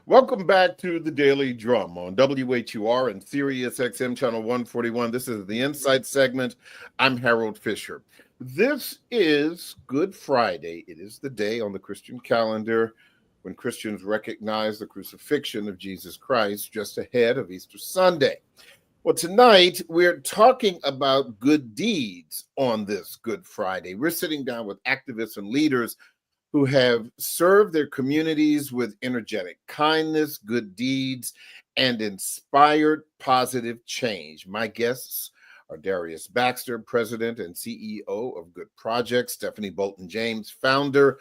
Welcome back to the Daily Drum on WHUR and Sirius XM Channel 141. This is the Insight segment. I'm Harold Fisher. This is Good Friday. It is the day on the Christian calendar when Christians recognize the crucifixion of Jesus Christ just ahead of Easter Sunday. Well, tonight we're talking about good deeds on this Good Friday. We're sitting down with activists and leaders who have served their communities with energetic kindness, good deeds, and inspired positive change. My guests are Darius Baxter, President and CEO of Good Projects, Stephanie Bolton James, founder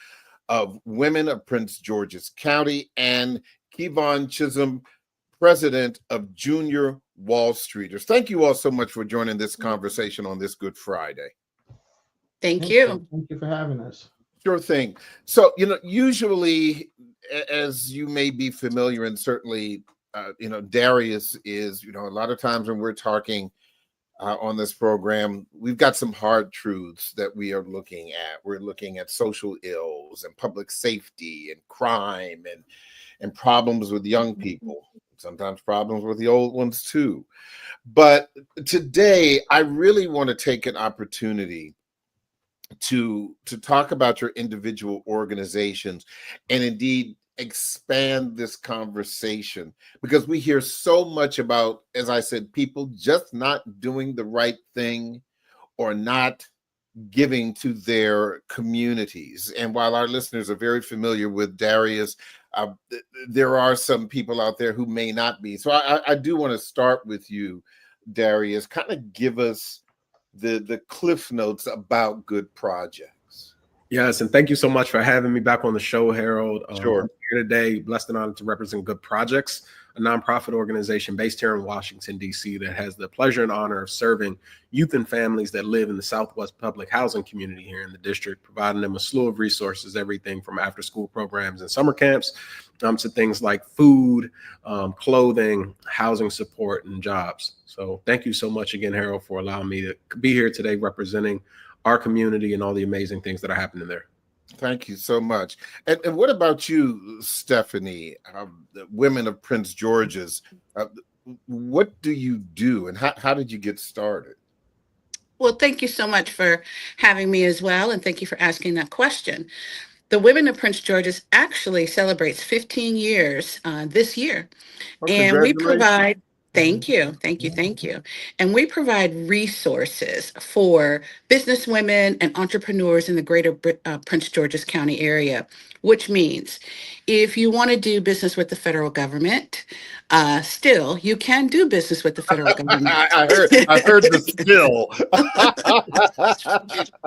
of Women of Prince George's County, and Kevon Chisholm, President of Junior Wall Streeters. Thank you all so much for joining this conversation on this Good Friday. Thank you. Thank you for having us. Sure thing. So, usually, as you may be familiar, and certainly, Darius is, a lot of times when we're talking on this program, we've got some hard truths that we are looking at. We're looking at social ills and public safety and crime and problems with young people, sometimes problems with the old ones too. But today, I really want to take an opportunity to talk about your individual organizations and indeed expand this conversation, because we hear so much about, as I said, people just not doing the right thing or not giving to their communities. And while our listeners are very familiar with Darius, there are some people out there who may not be. So I do want to start with you, Darius. Kind of give us the cliff notes about Good Projects. Yes, and thank you so much for having me back on the show, Harold. Sure. I'm here today, blessed and honored to represent Good Projects, a nonprofit organization based here in Washington, D.C. that has the pleasure and honor of serving youth and families that live in the Southwest public housing community here in the district, providing them a slew of resources, everything from after-school programs and summer camps to things like food, clothing, housing support, and jobs. So thank you so much again, Harold, for allowing me to be here today representing our community and all the amazing things that are happening there. Thank you so much. And what about you, Stephanie, the Women of Prince George's? What do you do and how did you get started? Well, thank you so much for having me as well. And thank you for asking that question. The Women of Prince George's actually celebrates 15 years this year. Well, and we provide Thank you. And we provide resources for business women and entrepreneurs in the greater Prince George's County area, which means if you want to do business with the federal government, still, you can do business with the federal government. I heard the still.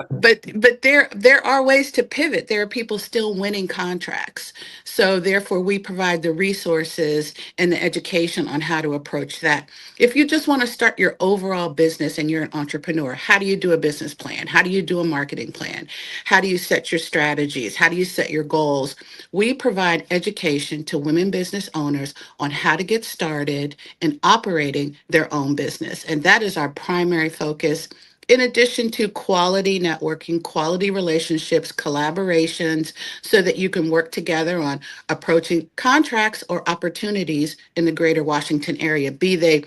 But there are ways to pivot. There are people still winning contracts. So therefore, we provide the resources and the education on how to approach that. If you just want to start your overall business and you're an entrepreneur, how do you do a business plan? How do you do a marketing plan? How do you set your strategies? How do you set your goals? We provide education to women business owners on how to get started in operating their own business. And that is our primary focus, in addition to quality networking, quality relationships, collaborations, so that you can work together on approaching contracts or opportunities in the greater Washington area, be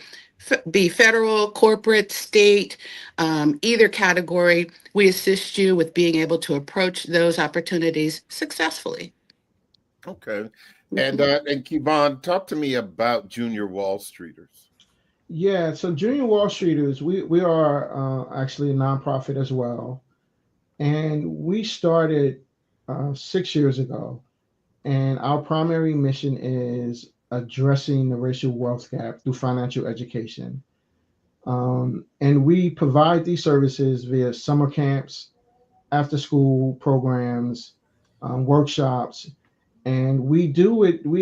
federal, corporate, state, either category. We assist you with being able to approach those opportunities successfully. Okay. And Kevon, talk to me about Junior Wall Streeters. Yeah, so Junior Wall Streeters, we are actually a nonprofit as well. And we started 6 years ago. And our primary mission is addressing the racial wealth gap through financial education. And we provide these services via summer camps, after school programs, workshops. And we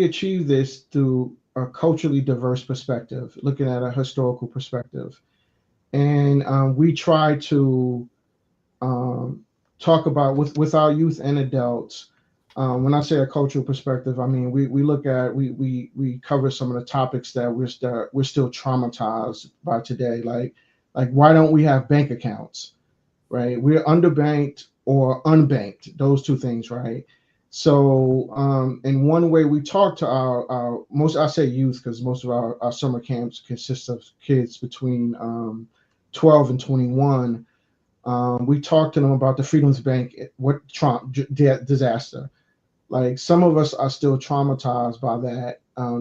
achieve this through a culturally diverse perspective, looking at a historical perspective. And we try to talk about with our youth and adults. When I say a cultural perspective, I mean we cover some of the topics that we're still traumatized by today, like why don't we have bank accounts, right? We're underbanked or unbanked, those two things, right? So, in one way, we talk to our most, I say youth, because most of our summer camps consist of kids between 12 and 21. We talk to them about the Freedoms Bank, disaster. Like, some of us are still traumatized by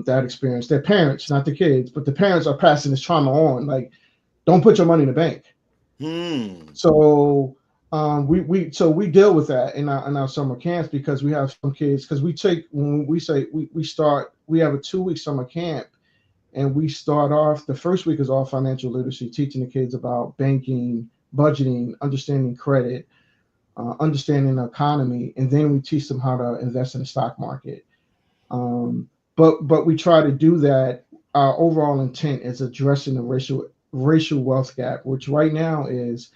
that experience. Their parents, not the kids, but the parents are passing this trauma on. Like, don't put your money in the bank. So we deal with that in our summer camps, because we have some kids, because we have a 2-week summer camp, and we start off, the first week is all financial literacy, teaching the kids about banking, budgeting, understanding credit, understanding the economy, and then we teach them how to invest in the stock market. But we try to do that. Our overall intent is addressing the racial wealth gap, which right now is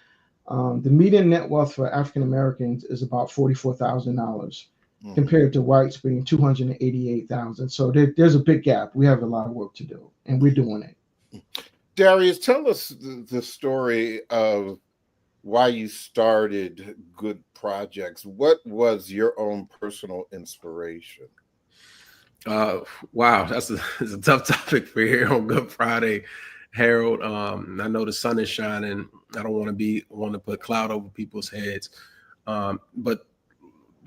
the median net wealth for African Americans is about $44,000, compared to whites being $288,000. So there's a big gap. We have a lot of work to do, and we're doing it. Darius, tell us the story of why you started Good Projects. What was your own personal inspiration? Wow, that's a tough topic for here on Good Friday, Harold. I know the sun is shining. I don't want to put cloud over people's heads. But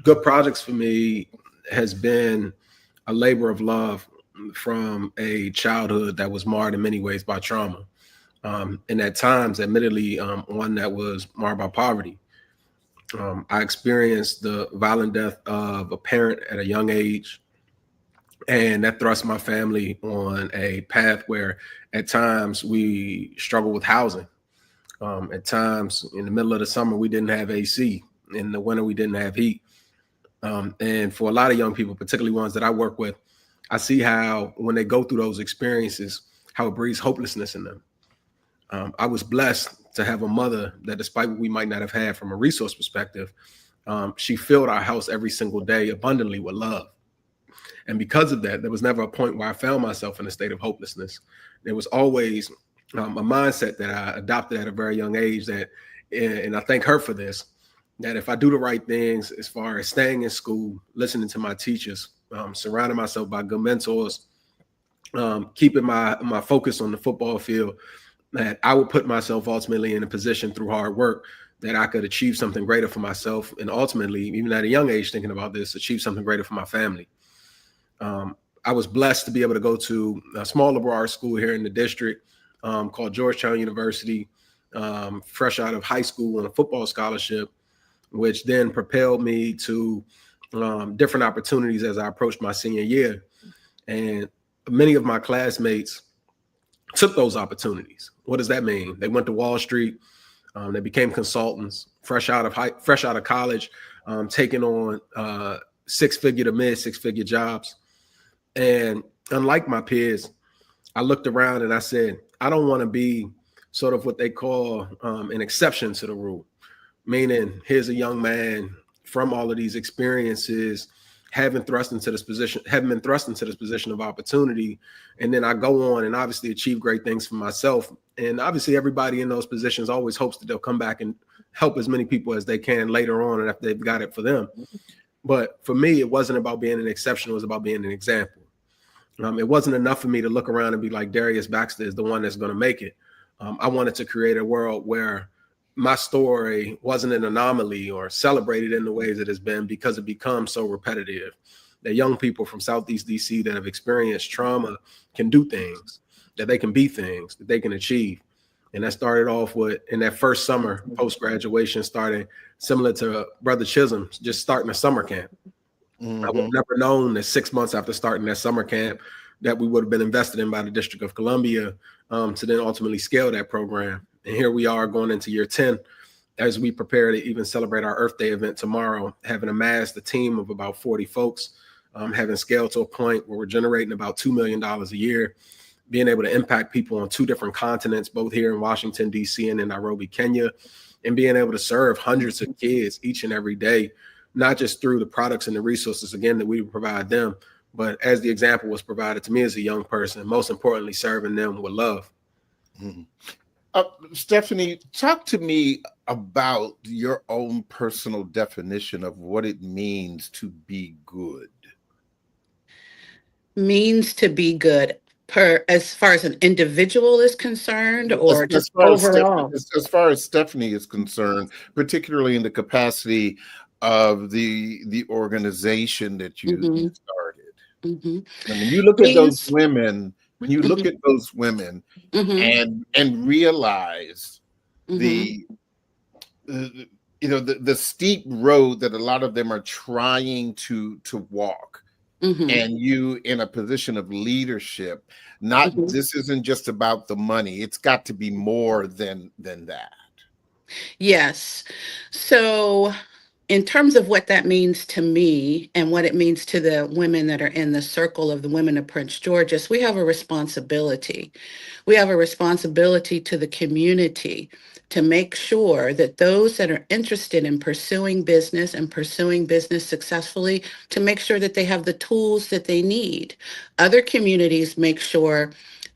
Good Projects for me has been a labor of love from a childhood that was marred in many ways by trauma. And at times, admittedly, one that was marred by poverty. I experienced the violent death of a parent at a young age, and that thrust my family on a path where at times we struggled with housing. At times in the middle of the summer, we didn't have AC. In the winter, we didn't have heat. And for a lot of young people, particularly ones that I work with, I see how when they go through those experiences, how it breeds hopelessness in them. I was blessed to have a mother that, despite what we might not have had from a resource perspective, she filled our house every single day abundantly with love. And because of that, there was never a point where I found myself in a state of hopelessness. There was always a mindset that I adopted at a very young age that, and I thank her for this, that if I do the right things as far as staying in school, listening to my teachers, surrounding myself by good mentors, keeping my focus on the football field, that I would put myself ultimately in a position through hard work that I could achieve something greater for myself, and ultimately, even at a young age, thinking about this, achieve something greater for my family. I was blessed to be able to go to a small liberal arts school here in the district called Georgetown University, fresh out of high school on a football scholarship, which then propelled me to different opportunities as I approached my senior year. And many of my classmates took those opportunities. What does that mean? They went to Wall Street. They became consultants, fresh out of college, taking on six-figure to mid-six-figure jobs. And unlike my peers, I looked around and I said, I don't want to be sort of what they call an exception to the rule. Meaning, here's a young man from all of these experiences, having been thrust into this position of opportunity. And then I go on and obviously achieve great things for myself. And obviously everybody in those positions always hopes that they'll come back and help as many people as they can later on, and if they've got it for them. But for me, it wasn't about being an exception. It was about being an example. It wasn't enough for me to look around and be like, Darius Baxter is the one that's going to make it. I wanted to create a world where my story wasn't an anomaly or celebrated in the ways it has been, because it becomes so repetitive that young people from Southeast DC that have experienced trauma can do things, that they can be things, that they can achieve. And that started off with, in that first summer post-graduation, starting similar to Brother Chisholm, just starting a summer camp. Mm-hmm. I would have never known that 6 months after starting that summer camp that we would have been invested in by the District of Columbia to then ultimately scale that program. And here we are going into year 10 as we prepare to even celebrate our Earth Day event tomorrow, having amassed a team of about 40 folks, having scaled to a point where we're generating about $2 million a year, being able to impact people on 2 different continents, both here in Washington, D.C. and in Nairobi, Kenya, and being able to serve hundreds of kids each and every day, not just through the products and the resources, again, that we provide them, but as the example was provided to me as a young person, most importantly, serving them with love. Mm-hmm. Stephanie, talk to me about your own personal definition of what it means to be good? Means to be good per as far as an individual is concerned, or just overall? As far as Stephanie is concerned, particularly in the capacity of the organization that you Hmm. started. Hmm. And when you look at those Means. women, Hmm. Hmm. and realize Hmm. the the steep road that a lot of them are trying to walk, Hmm. and you in a position of leadership, not, Hmm. this isn't just about the money, it's got to be more than that. Yes. So, in terms of what that means to me and what it means to the women that are in the circle of the women of Prince George's, we have a responsibility. We have a responsibility to the community to make sure that those that are interested in pursuing business and pursuing business successfully, to make sure that they have the tools that they need. Other communities make sure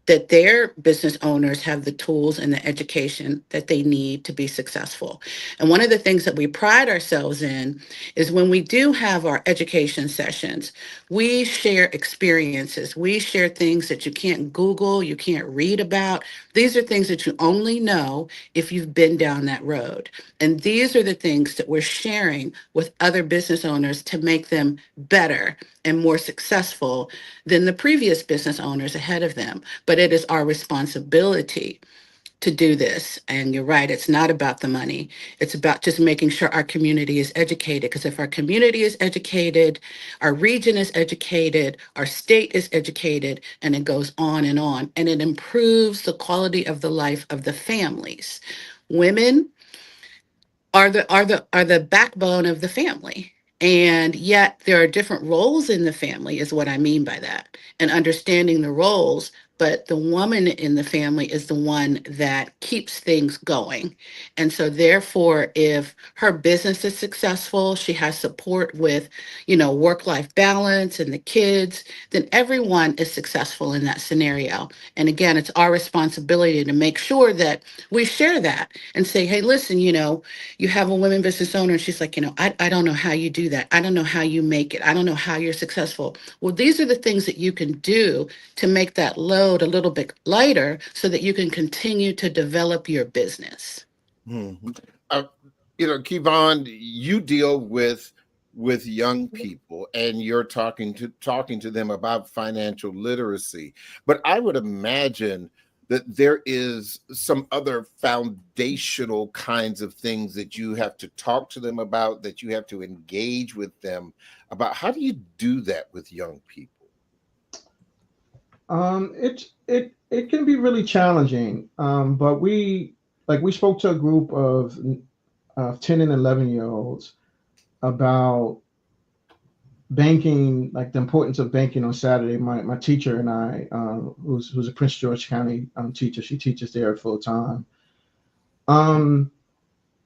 that their business owners have the tools and the education that they need to be successful. And one of the things that we pride ourselves in is when we do have our education sessions, we share experiences. We share things that you can't Google, you can't read about. These are things that you only know if you've been down that road. And these are the things that we're sharing with other business owners to make them better and more successful than the previous business owners ahead of them. But it is our responsibility to do this. And you're right, it's not about the money. It's about just making sure our community is educated. Because if our community is educated, our region is educated, our state is educated, and it goes on, and it improves the quality of the life of the families. Women are the backbone of the family. And yet there are different roles in the family, is what I mean by that. And understanding the roles, but the woman in the family is the one that keeps things going. And so therefore, if her business is successful, she has support with, work-life balance and the kids, then everyone is successful in that scenario. And again, it's our responsibility to make sure that we share that and say, hey, listen, you have a women business owner and she's like, I don't know how you do that. I don't know how you make it. I don't know how you're successful. Well, these are the things that you can do to make that load a little bit lighter so that you can continue to develop your business. Mhm. Uh, Kevon, you deal with young people, and you're talking to them about financial literacy. But I would imagine that there is some other foundational kinds of things that you have to talk to them about, that you have to engage with them about. How do you do that with young people? It can be really challenging. But we spoke to a group of 10 and 11-year olds about banking, like the importance of banking on Saturday. My teacher and I, who's a Prince George County teacher, she teaches there full time. Um,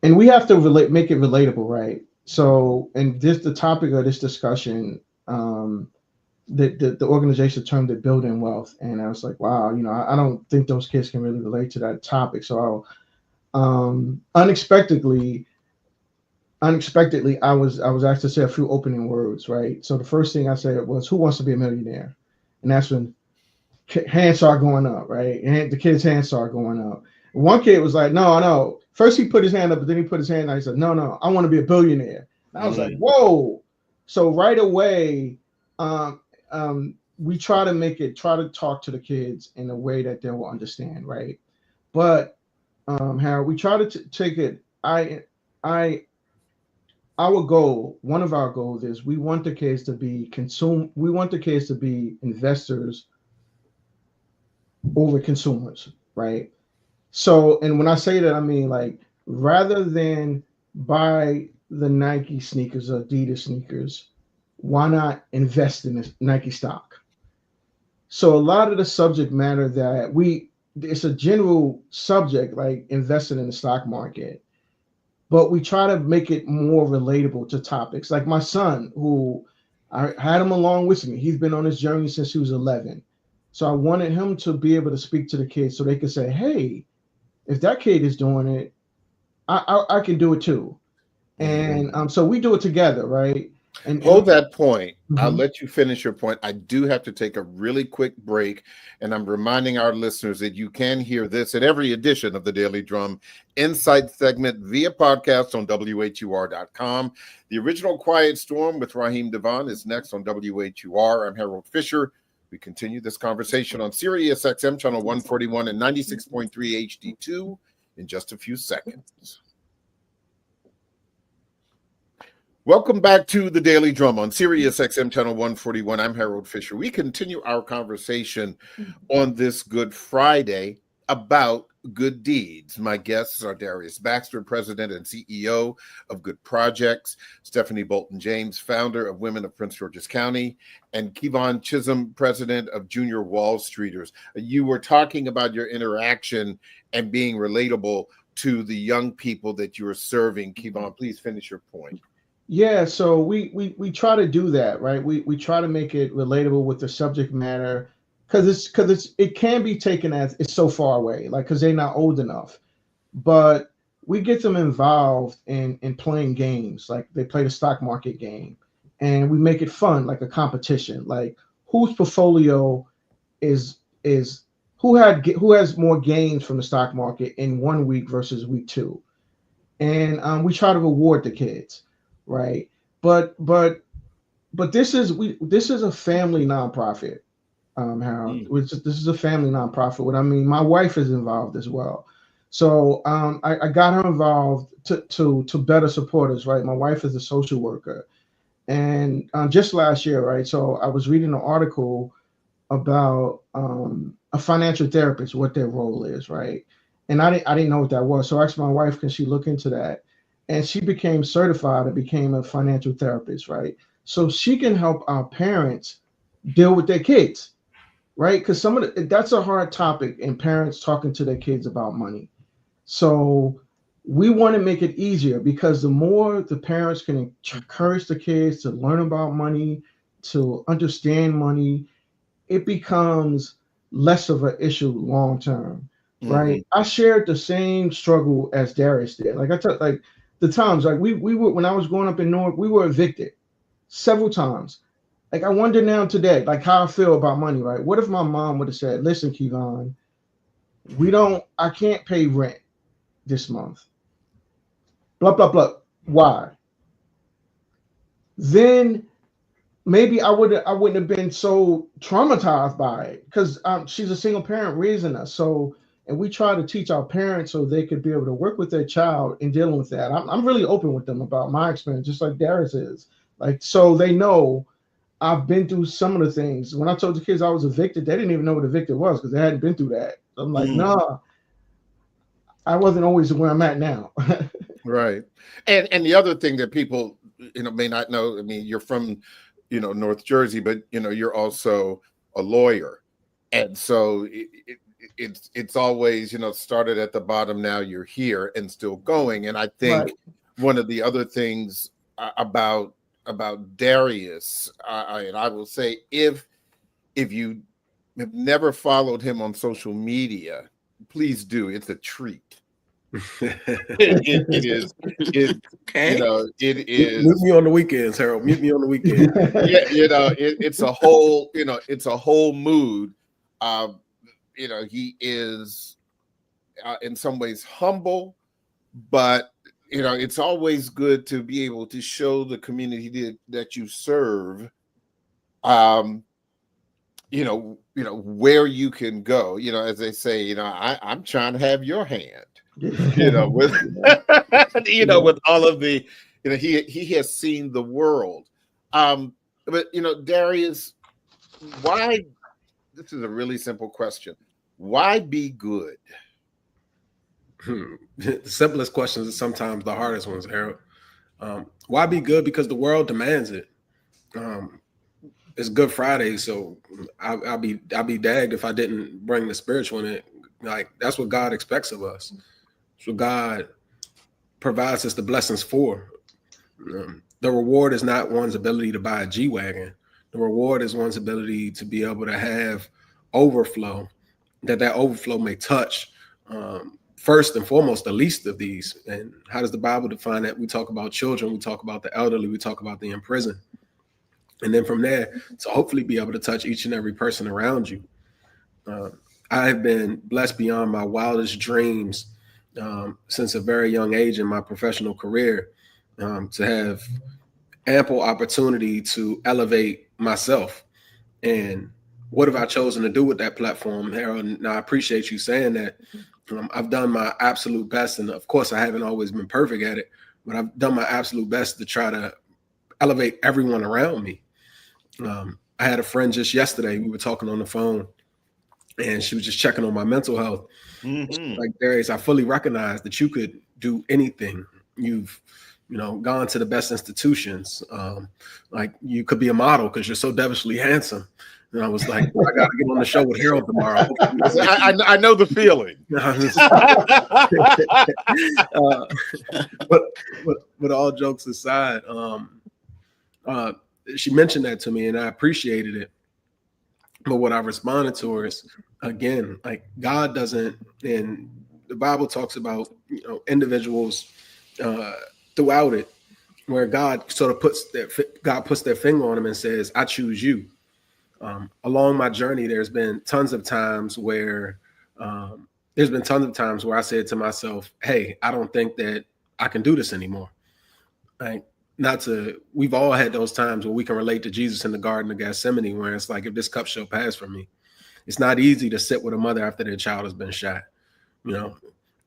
and we have to make it relatable, right? So, and the topic of this discussion, the organization termed it building wealth, and I was like, wow, I don't think those kids can really relate to that topic. So, unexpectedly, I was asked to say a few opening words, right? So the first thing I said was, "Who wants to be a millionaire?" And that's when hands start going up, right? And the kids' hands start going up. One kid was like, "No, no." First he put his hand up, but then he put his hand down. He said, "No, no, I want to be a billionaire." And I was like, Mm. "Whoa!" So right away, we try to talk to the kids in a way that they will understand, right? But Harold, we try to take it. I our goal, one of our goals is we want the kids to be we want the kids to be investors over consumers, right? So, and when I say that, I mean, like, rather than buy the Nike sneakers or Adidas sneakers, why not invest in this Nike stock? So a lot of the subject matter that it's a general subject like investing in the stock market, but we try to make it more relatable to topics. Like my son, who I had him along with me. He's been on this journey since he was 11. So I wanted him to be able to speak to the kids so they could say, hey, if that kid is doing it, I can do it too. And so we do it together, right? Hold that point. I'll Mhm. let you finish your point. I do have to take a really quick break, and I'm reminding our listeners that you can hear this at every edition of the Daily Drum Insight segment via podcast on WHUR.com. The original Quiet Storm with Raheem Devon is next on WHUR. I'm Harold Fisher. We continue this conversation on Sirius XM channel 141 and 96.3 HD2 in just a few seconds. Welcome back to the Daily Drum on Sirius XM channel 141. I'm Harold Fisher. We continue our conversation on this Good Friday about good deeds. My guests are Darius Baxter, President and CEO of Good Projects, Stephanie Bolton James, founder of Women of Prince George's County, and Kevon Chisholm, President of Junior Wall Streeters. You were talking about your interaction and being relatable to the young people that you are serving. Kevon, please finish your point. Yeah, so we try to do that, right? We try to make it relatable with the subject matter because it can be taken as it's so far away, like because they're not old enough. But we get them involved in playing games, like they play the stock market game, and we make it fun, like a competition, like whose portfolio is who has more gains from the stock market in 1 week versus week 2, and we try to reward the kids. Right. But this is a family nonprofit, Harold. This is a family nonprofit. What I mean, my wife is involved as well. So I got her involved to better support us, right? My wife is a social worker. And just last year, right? So I was reading an article about a financial therapist, what their role is, right? And I didn't know what that was. So I asked my wife, can she look into that? And she became certified and became a financial therapist, right? So she can help our parents deal with their kids, right? Because that's a hard topic in parents talking to their kids about money. So we want to make it easier because the more the parents can encourage the kids to learn about money, to understand money, it becomes less of an issue long term, right? I shared the same struggle as Darius did. Like I took like the times like we were when I was growing up in Newark, we were evicted several times. Like I wonder now today, like how I feel about money, right? What if my mom would have said, "Listen, Kevon, I can't pay rent this month. Blah blah blah. Why?" Then maybe I wouldn't have been so traumatized by it because she's a single parent raising us. So, and we try to teach our parents so they could be able to work with their child in dealing with that. I'm really open with them about my experience, just like Darius is. Like, so they know I've been through some of the things. When I told the kids I was evicted, they didn't even know what evicted was because they hadn't been through that. I'm like, nah, I wasn't always where I'm at now. Right. And the other thing that people, may not know, I mean, you're from, North Jersey, but, you're also a lawyer. And so it's always, started at the bottom. Now you're here and still going. And I think one of the other things about Darius, and I will say, if you have never followed him on social media, please do. It's a treat. It is. Okay. It is. Meet me on the weekends, Harold. Meet me on the weekend. Yeah, it's a whole. It's a whole mood. He is in some ways humble, but it's always good to be able to show the community that you serve. Where you can go. As they say, I'm trying to have your hand. With with all of the, he has seen the world. But Darius, why? This is a really simple question. Why be good? The simplest questions are sometimes the hardest ones, Harold. Why be good? Because the world demands it. It's Good Friday, so I'll be dagged if I didn't bring the spiritual in it. Like that's what God expects of us. That's what God provides us the blessings for. The reward is not one's ability to buy a G-Wagon. The reward is one's ability to be able to have overflow, that overflow may touch first and foremost the least of these. And how does the Bible define that? We talk about children, we talk about the elderly, we talk about the in prison. And then from there, to hopefully be able to touch each and every person around you. I have been blessed beyond my wildest dreams since a very young age in my professional career to have ample opportunity to elevate myself. And what have I chosen to do with that platform, Harold? And I appreciate you saying that. I've done my absolute best. And of course, I haven't always been perfect at it, but I've done my absolute best to try to elevate everyone around me. I had a friend just yesterday, we were talking on the phone, and she was just checking on my mental health. Like, Darius, I fully recognize that you could do anything. You've, gone to the best institutions. Like, you could be a model because you're so devilishly handsome. And I was like, I got to get on the show with Harold tomorrow. I know the feeling. But all jokes aside, she mentioned that to me, and I appreciated it. But what I responded to her is, again, like, God doesn't, and the Bible talks about, individuals throughout it, where God sort of puts their finger on them and says, I choose you. Along my journey, there's been tons of times where I said to myself, hey, I don't think that I can do this anymore. Like, we've all had those times where we can relate to Jesus in the Garden of Gethsemane, where it's like, if this cup shall pass from me. It's not easy to sit with a mother after their child has been shot.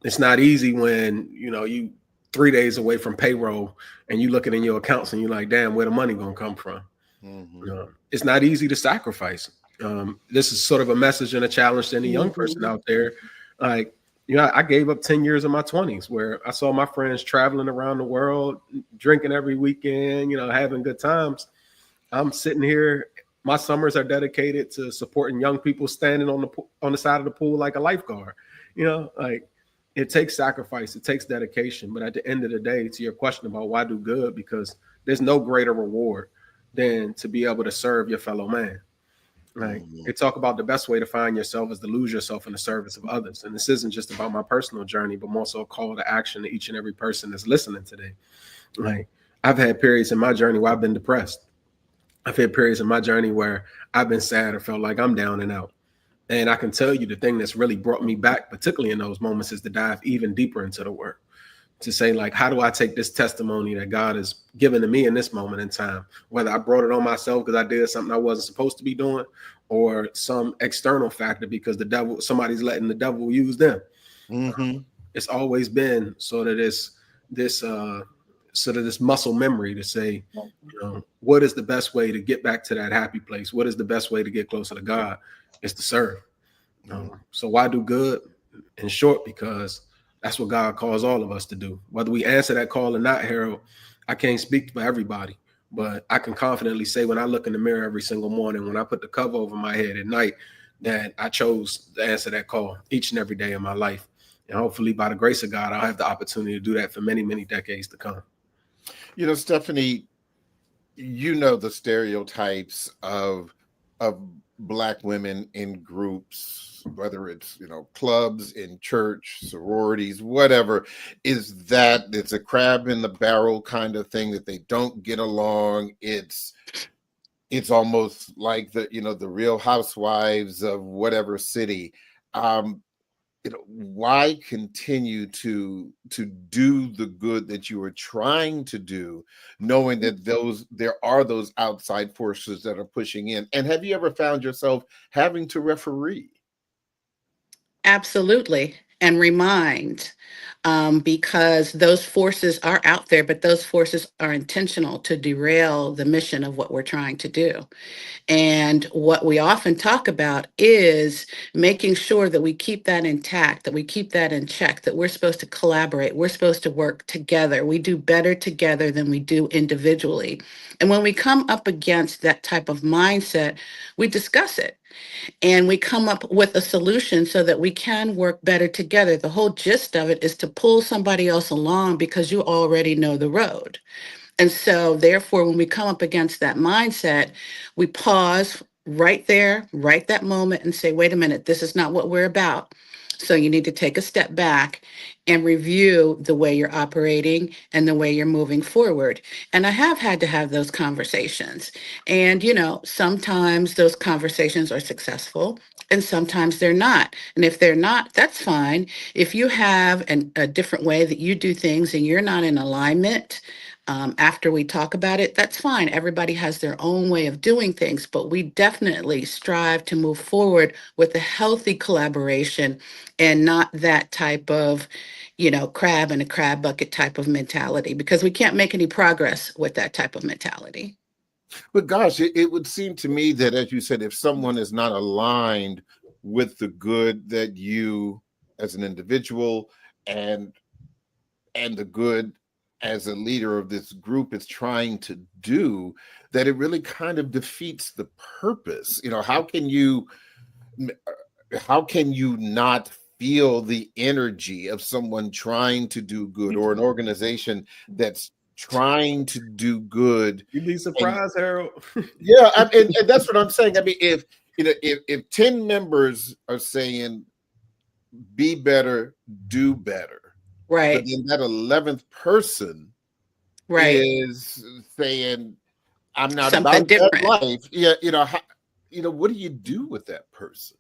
It's not easy when, you 3 days away from payroll and you look in your accounts and you're like, damn, where the money gonna come from? It's not easy to sacrifice. This is sort of a message and a challenge to any young person out there. Like, I gave up 10 years of my 20s where I saw my friends traveling around the world, drinking every weekend, having good times. I'm sitting here. My summers are dedicated to supporting young people standing on the side of the pool like a lifeguard. Like, it takes sacrifice, it takes dedication. But at the end of the day, to your question about why do good, because there's no greater reward than to be able to serve your fellow man. Right. They talk about the best way to find yourself is to lose yourself in the service of others. And this isn't just about my personal journey, but more so a call to action to each and every person that's listening today. Like, I've had periods in my journey where I've been depressed. I've had periods in my journey where I've been sad or felt like I'm down and out. And I can tell you the thing that's really brought me back, particularly in those moments, is to dive even deeper into the work. To say, like, how do I take this testimony that God has given to me in this moment in time, whether I brought it on myself because I did something I wasn't supposed to be doing, or some external factor because somebody's letting the devil use them. It's always been sort of this muscle memory to say, what is the best way to get back to that happy place? What is the best way to get closer to God? It's to serve. So why do good? In short, because that's what God calls all of us to do. Whether we answer that call or not, Harold, I can't speak for everybody, but I can confidently say when I look in the mirror every single morning, when I put the cover over my head at night, that I chose to answer that call each and every day of my life. And hopefully by the grace of God, I'll have the opportunity to do that for many, many decades to come. Stephanie, the stereotypes of Black women in groups, whether it's, clubs, in church, sororities, whatever, is that it's a crab in the barrel kind of thing, that they don't get along. It's almost like the Real Housewives of whatever city. Why continue to do the good that you are trying to do, knowing that there are those outside forces that are pushing in? And have you ever found yourself having to referee? Absolutely. And remind, because those forces are out there, but those forces are intentional to derail the mission of what we're trying to do. And what we often talk about is making sure that we keep that intact, that we keep that in check, that we're supposed to collaborate, we're supposed to work together. We do better together than we do individually. And when we come up against that type of mindset, we discuss it. And we come up with a solution so that we can work better together. The whole gist of it is to pull somebody else along because you already know the road. And so therefore, when we come up against that mindset, we pause right there, right that moment, and say, wait a minute, this is not what we're about. So you need to take a step back and review the way you're operating and the way you're moving forward. And I have had to have those conversations. And, sometimes those conversations are successful and sometimes they're not. And if they're not, that's fine. If you have a different way that you do things and you're not in alignment, after we talk about it, that's fine. Everybody has their own way of doing things, but we definitely strive to move forward with a healthy collaboration and not that type of, crab in a crab bucket type of mentality, because we can't make any progress with that type of mentality. But gosh, it would seem to me that, as you said, if someone is not aligned with the good that you as an individual and the good as a leader of this group is trying to do, that it really kind of defeats the purpose. How can you not feel the energy of someone trying to do good, or an organization that's trying to do good? You'd be surprised, Harold. Yeah, and that's what I'm saying. I mean, if 10 members are saying be better, do better, Right. but then that 11th person is saying, I'm not something about different. that life. Yeah, what do you do with that person?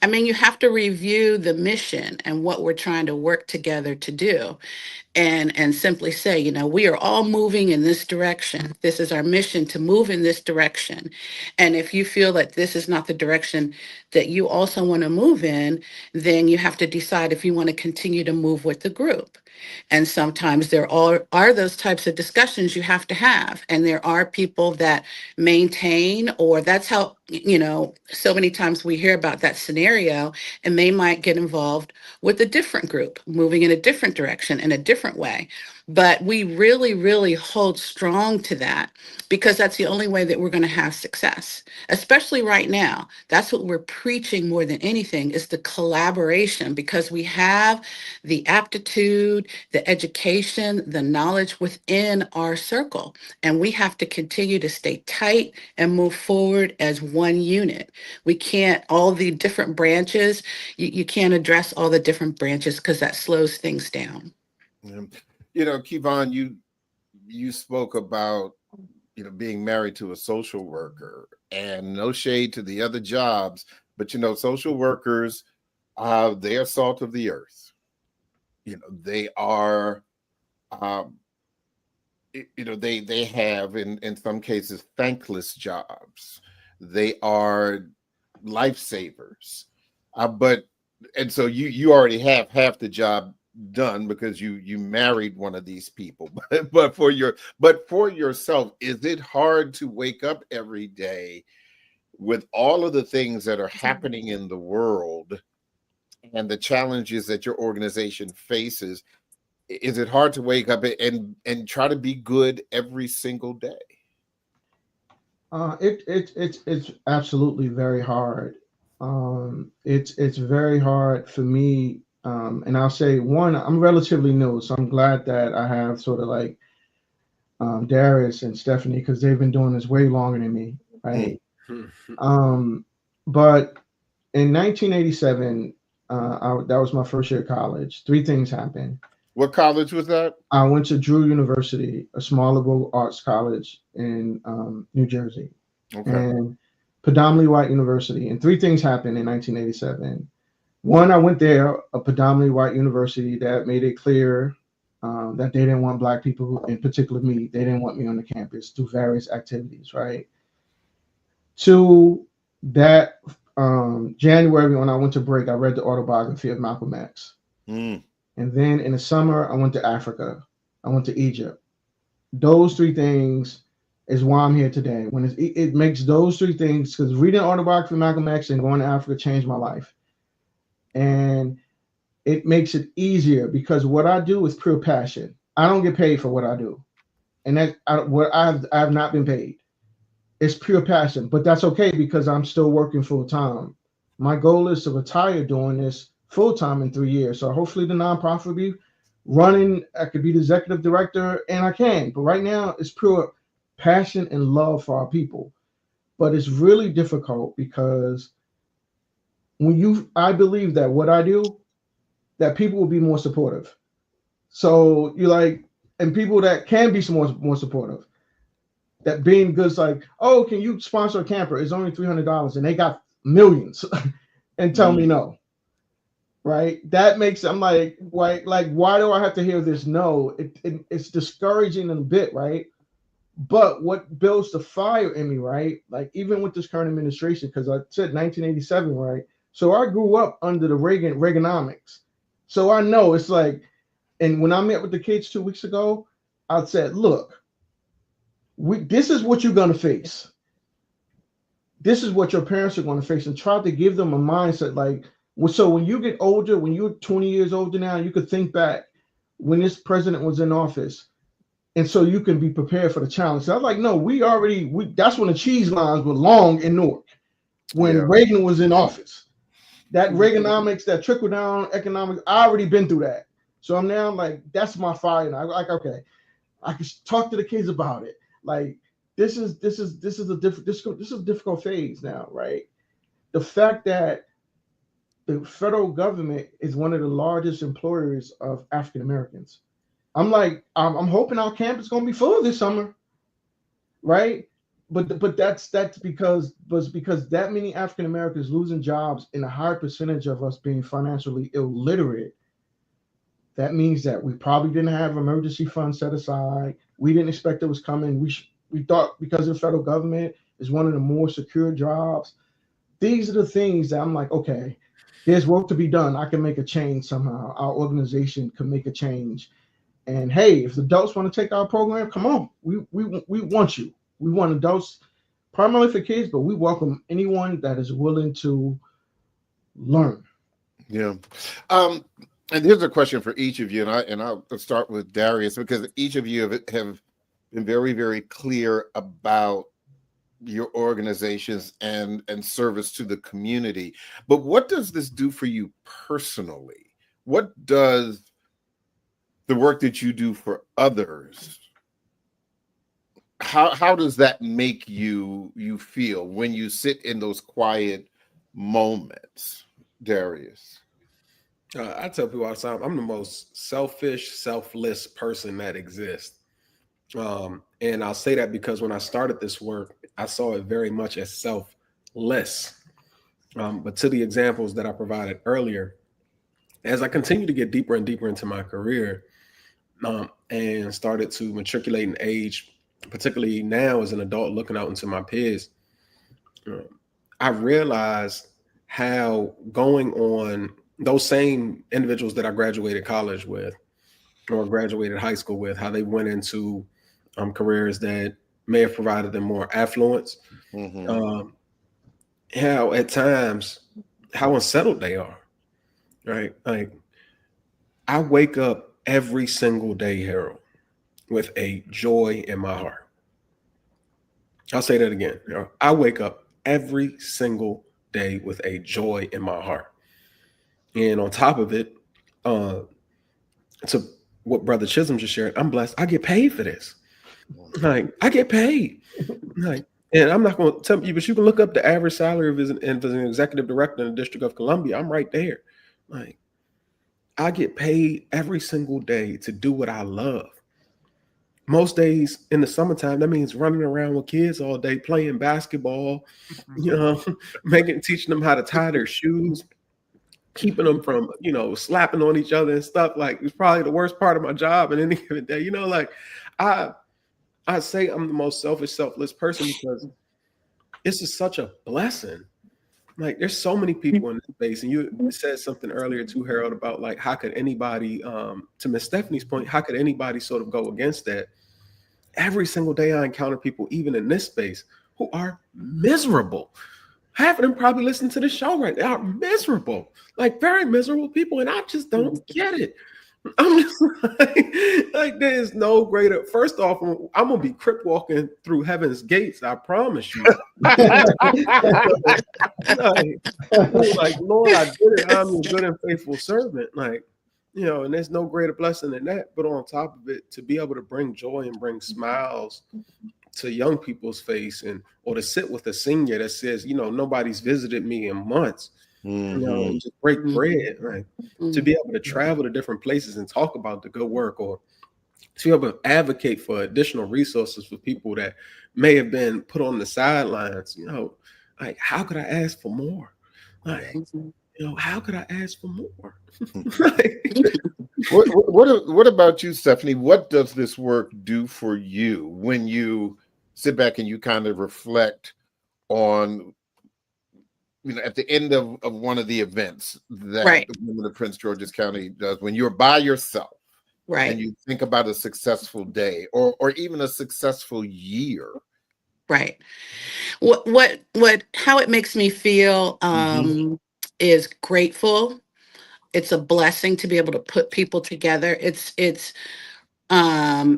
I mean, you have to review the mission and what we're trying to work together to do. And simply say, we are all moving in this direction. This is our mission, to move in this direction. And if you feel that this is not the direction that you also want to move in, then you have to decide if you want to continue to move with the group. And sometimes there are those types of discussions you have to have. And there are people that maintain, or that's how, so many times we hear about that scenario, and they might get involved with a different group, moving in a different direction, in a different way. But we really, really hold strong to that, because that's the only way that we're going to have success, especially right now. That's what we're preaching more than anything, is the collaboration, because we have the aptitude, the education, the knowledge within our circle. And we have to continue to stay tight and move forward as one unit. We can't, all the different branches, you can't address all the different branches, because that slows things down. Kevon, you spoke about being married to a social worker, and no shade to the other jobs, but social workers, they are salt of the earth. They are they have in some cases thankless jobs. They are lifesavers. And so you already have half the job done, because you married one of these people. But for yourself, is it hard to wake up every day with all of the things that are happening in the world and the challenges that your organization faces? Is it hard to wake up and try to be good every single day? It's absolutely very hard. It's very hard for me. And I'll say, one, I'm relatively new, so I'm glad that I have sort of like Darius and Stephanie, because they've been doing this way longer than me, right? But in 1987, that was my first year of college. Three things happened. What college was that? I went to WHUR University, a small liberal arts college in New Jersey, and predominantly white university. And three things happened in 1987. One, I went there, a predominantly white university that made it clear that they didn't want Black people, in particular me, they didn't want me on the campus through various activities, right? Two, that January, when I went to break, I read the autobiography of Malcolm X. And then in the summer, I went to Africa. I went to Egypt. Those three things is why I'm here today. When it makes those three things, because reading autobiography of Malcolm X and going to Africa changed my life. And it makes it easier, because what I do is pure passion. I don't get paid for what I do. And I've not been paid. It's pure passion, but that's okay, because I'm still working full time. My goal is to retire doing this full time in 3 years. So hopefully the nonprofit will be running. I could be the executive director, and I can. But right now it's pure passion and love for our people. But it's really difficult, because I believe that what I do, that people will be more supportive. So you like, and people that can be more supportive. That being good is like, oh, can you sponsor a camper? It's only $300, and they got millions, and tell me no. Right? That makes, I'm like, why do I have to hear this no? It's discouraging a bit, right? But what builds the fire in me, right? Like even with this current administration, because I said 1987, right? So I grew up under the Reaganomics. So I know it's like, and when I met with the kids 2 weeks ago, I said, look, this is what you're going to face. This is what your parents are going to face, and try to give them a mindset like, so when you get older, when you're 20 years older now, you could think back when this president was in office, and so you can be prepared for the challenge. So I was like, no, that's when the cheese lines were long in Newark, when Reagan was in office. That Reaganomics, that trickle down economics, I already been through that. So I'm now like, that's my fire. And I'm like, okay, I can talk to the kids about it. Like, this is a difficult phase now, right? The fact that the federal government is one of the largest employers of African Americans. I'm like, I'm hoping our camp is going to be full this summer, right? But that's because that many African Americans losing jobs and a higher percentage of us being financially illiterate. That means that we probably didn't have emergency funds set aside. We didn't expect it was coming. We thought because of the federal government is one of the more secure jobs. These are the things that I'm like, okay, there's work to be done. I can make a change somehow. Our organization can make a change. And hey, if the adults want to take our program, come on. We want you. We want adults, primarily for kids, but we welcome anyone that is willing to learn. Yeah. And here's a question for each of you, and I'll start with Darius, because each of you have been very, very clear about your organizations and service to the community. But what does this do for you personally? What does the work that you do for others, how does that make you feel when you sit in those quiet moments, Darius? I tell people all the time, I'm the most selfish, selfless person that exists. And I'll say that because when I started this work, I saw it very much as selfless. But to the examples that I provided earlier, as I continue to get deeper and deeper into my career, and started to matriculate in age, particularly now as an adult looking out into my peers, I realized how going on those same individuals that I graduated college with or graduated high school with, how they went into careers that may have provided them more affluence, how at times, how unsettled they are, right? Like, I wake up every single day, Harold, with a joy in my heart. I'll say that again. I wake up every single day with a joy in my heart. And on top of it, to what Brother Chisholm just shared, I'm blessed. I get paid for this. Like, I get paid. Like, and I'm not going to tell you, but you can look up the average salary of an executive director in the District of Columbia. I'm right there. Like, I get paid every single day to do what I love. Most days in the summertime, that means running around with kids all day, playing basketball, teaching them how to tie their shoes, keeping them from, slapping on each other and stuff. Like, it's probably the worst part of my job in any given day. Like, I say I'm the most selfish, selfless person because this is such a blessing. Like, there's so many people in this space, and you said something earlier too, Harold, about like, how could anybody, to Miss Stephanie's point, how could anybody sort of go against that? Every single day I encounter people, even in this space, who are miserable. Half of them probably listen to the show right now, are miserable, like very miserable people, and I just don't get it. I'm just like there's no greater. First off, I'm gonna be crip walking through heaven's gates. I promise you. like, Lord, I did it. I'm a good and faithful servant. Like, and there's no greater blessing than that. But on top of it, to be able to bring joy and bring smiles to young people's face, or to sit with a senior that says, nobody's visited me in months. Mhm. Just break Mhm. bread, right? To Mhm. be able to travel to different places and talk about the good work, or to be able to advocate for additional resources for people that may have been put on the sidelines, like how could I ask for more? Like, Mhm. how could I ask for more? What about you, Stephanie? What does this work do for you when you sit back and you kind of reflect on, at the end of one of the events that Right, the Women of Prince George's County does, when you're by yourself and right, you think about a successful day or even a successful year? right. How it makes me feel Hmm. is grateful. It's a blessing to be able to put people together. It's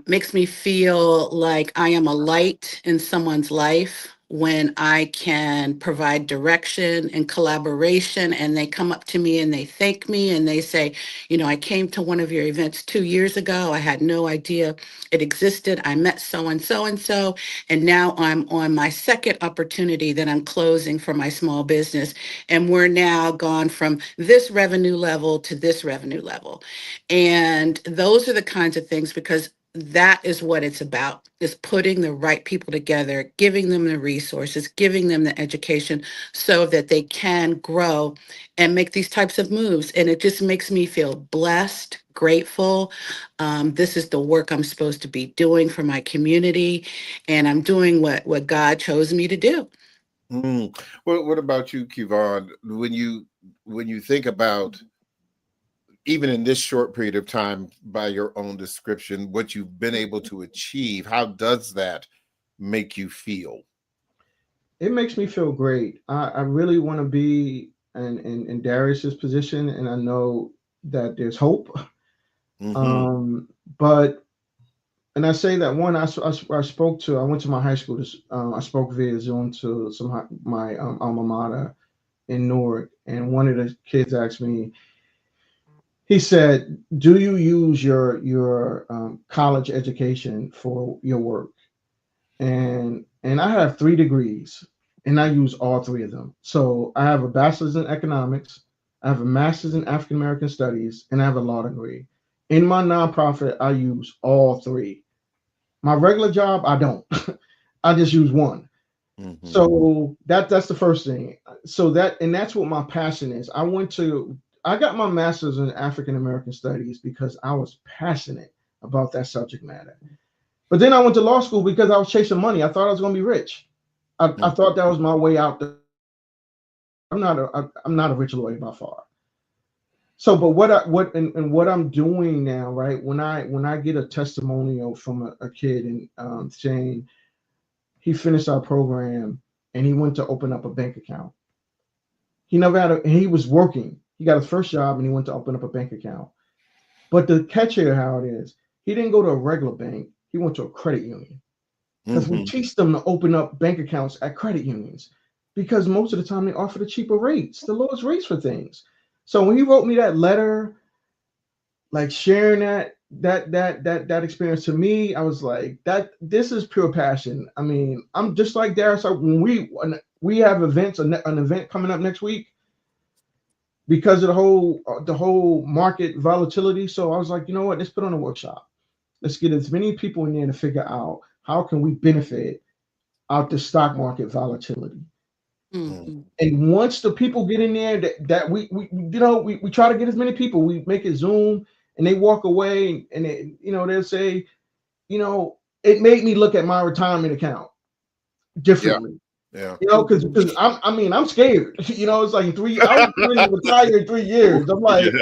makes me feel like I am a light in someone's life when I can provide direction and collaboration, and they come up to me and they thank me and they say, I came to one of your events 2 years ago. I had no idea it existed. I met so and so and so, and now I'm on my second opportunity that I'm closing for my small business. And we're now gone from this revenue level to this revenue level. And those are the kinds of things, because that is what it's about, is putting the right people together, giving them the resources, giving them the education so that they can grow and make these types of moves. And it just makes me feel blessed, grateful. This is the work I'm supposed to be doing for my community, and I'm doing what God chose me to do. Mm. What about you, Kivon? When you think about, even in this short period of time, by your own description, what you've been able to achieve, how does that make you feel? It makes me feel great. I really want to be in Darius's position, and I know that there's hope. Hmm. Um, but and I say that one, I spoke to, I went to my high school. I spoke via Zoom to my alma mater in Newark, and one of the kids asked me. He said, "Do you use your college education for your work?" And I have 3 degrees, and I use all three of them. So I have a bachelor's in economics, I have a master's in African American studies, and I have a law degree. In my nonprofit, I use all three. My regular job, I don't. I just use one. Hmm. So that's the first thing. So that's what my passion is. I got my master's in African American studies because I was passionate about that subject matter. But then I went to law school because I was chasing money. I thought I was going to be rich. I thought that was my way out. I'm not a rich lawyer by far. So, but what I'm doing now, right? When I get a testimonial from a kid and saying he finished our program and he went to open up a bank account. He never had and he was working. He got his first job and he went to open up a bank account. But the catch here, how it is, he didn't go to a regular bank. He went to a credit union. Because we Hmm. teach them to open up bank accounts at credit unions because most of the time they offer the cheaper rates, the lowest rates for things. So when he wrote me that letter, like sharing that experience to me, I was like, that this is pure passion. I mean, I'm just like Darius. When we have events, an event coming up next week because of the whole market volatility. So I was like, you know what? Let's put on a workshop. Let's get as many people in there to figure out how can we benefit out the stock market volatility. Mhm. And once the people get in there, that we try to get as many people. We make it Zoom, and they walk away, and they'll say, it made me look at my retirement account Yeah. differently. Yeah. Because I'm scared. It's like I was ready to retire in 3 years. I'm like,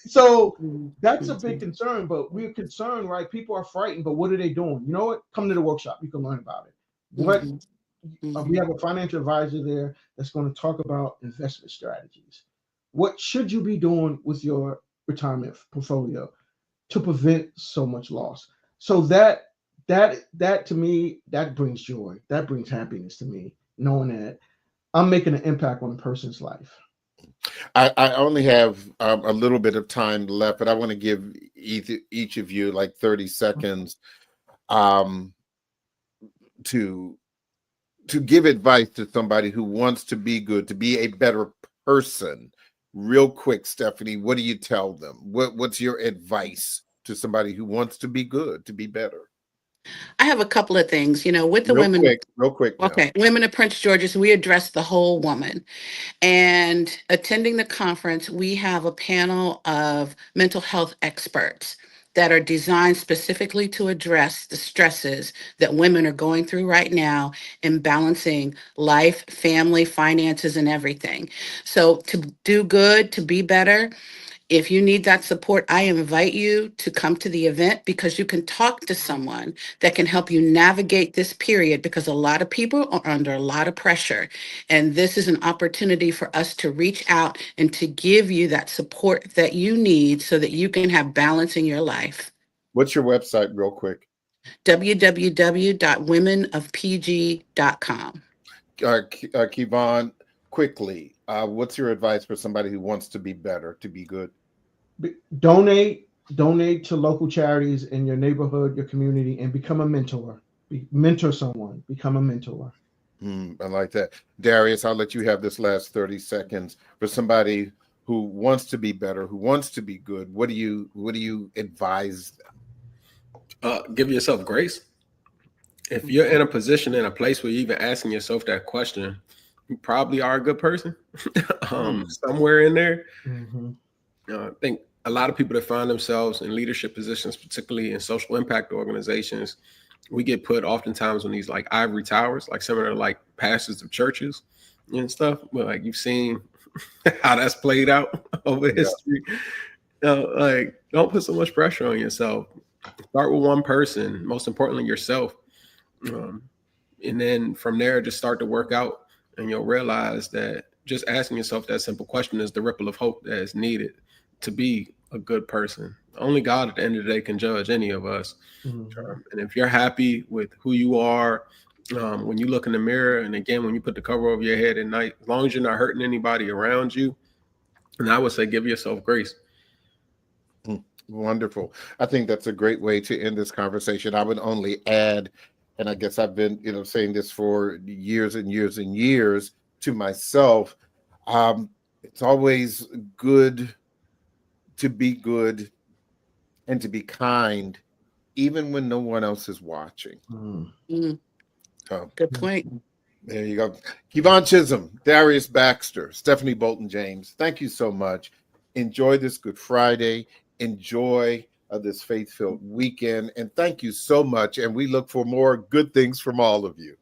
so Mhm. that's a big Mhm. concern. But we're concerned, right? People are frightened, but what are they doing? You know what? Come to the workshop. You can learn about it. What Mhm. We Mhm. have a financial advisor there that's going to talk about investment strategies. What should you be doing with your retirement portfolio to prevent so much loss? So that to me, that brings joy. That brings happiness to me, knowing that I'm making an impact on a person's life. I only have a little bit of time left, but I want to give each of you like 30 seconds um, to to give advice to somebody who wants to be good, to be a better person, real quick, Stephanie, what do you tell them? What's your advice to somebody who wants to be good, to be better? I have a couple of things, with the women. Real quick. Now. Okay, Women of Prince George's, we address the whole woman. And attending the conference, we have a panel of mental health experts that are designed specifically to address the stresses that women are going through right now in balancing life, family, finances, and everything. So to do good, to be better, if you need that support, I invite you to come to the event because you can talk to someone that can help you navigate this period because a lot of people are under a lot of pressure. And this is an opportunity for us to reach out and to give you that support that you need so that you can have balance in your life. What's your website, real quick? www.womenofpg.com. Kevon, quickly, what's your advice for somebody who wants to be better, to be good? Donate to local charities in your neighborhood, your community, and become a mentor. Mentor someone. Become a mentor. I like that. Darius, I'll let you have this last 30 seconds. For somebody who wants to be better, who wants to be good, what do you advise them? Give yourself grace. If you're in a position, in a place where you're even asking yourself that question, you probably are a good person. Somewhere in there. Mm-hmm. I think a lot of people that find themselves in leadership positions, particularly in social impact organizations, we get put oftentimes on these like ivory towers, like similar like pastors of churches and stuff. But like you've seen how that's played out over history. Like don't put so much pressure on yourself. Start with one person, most importantly yourself. And then from there, just start to work out, and you'll realize that just asking yourself that simple question is the ripple of hope that is needed to be a good person. Only God at the end of the day can judge any of us. Mm-hmm. And if you're happy with who you are, when you look in the mirror, and again, when you put the cover over your head at night, as long as you're not hurting anybody around you, and I would say give yourself grace. Wonderful. I think that's a great way to end this conversation. I would only add, and I guess I've been, saying this for years and years and years to myself. It's always good to be good and to be kind, even when no one else is watching. Good point. There you go. Kevon Chisholm, Darius Baxter, Stephanie Bolton James, thank you so much. Enjoy this Good Friday. Enjoy this faith-filled weekend. And thank you so much. And we look for more good things from all of you.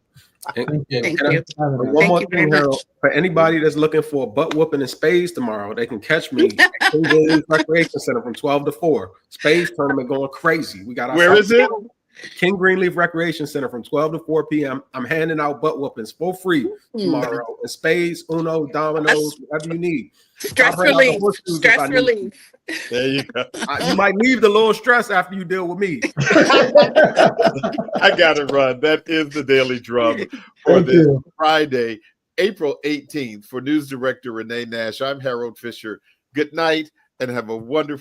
Thank you. One more thing, Harold. For anybody that's looking for a butt whooping in spades tomorrow, they can catch me at King Greenleaf Recreation Center from 12 to 4. Spades tournament going crazy. We got our Where is it? King Greenleaf Recreation Center from 12 to 4 p.m. I'm handing out butt whoopings for free tomorrow. And spades, Uno, dominoes, whatever you need. Stress relief. Stress relief. There you go. You might leave the little stress after you deal with me. I got to run. That is the Daily Drum for this Friday, April 18th. For News Director Renee Nash, I'm Harold Fisher. Good night and have a wonderful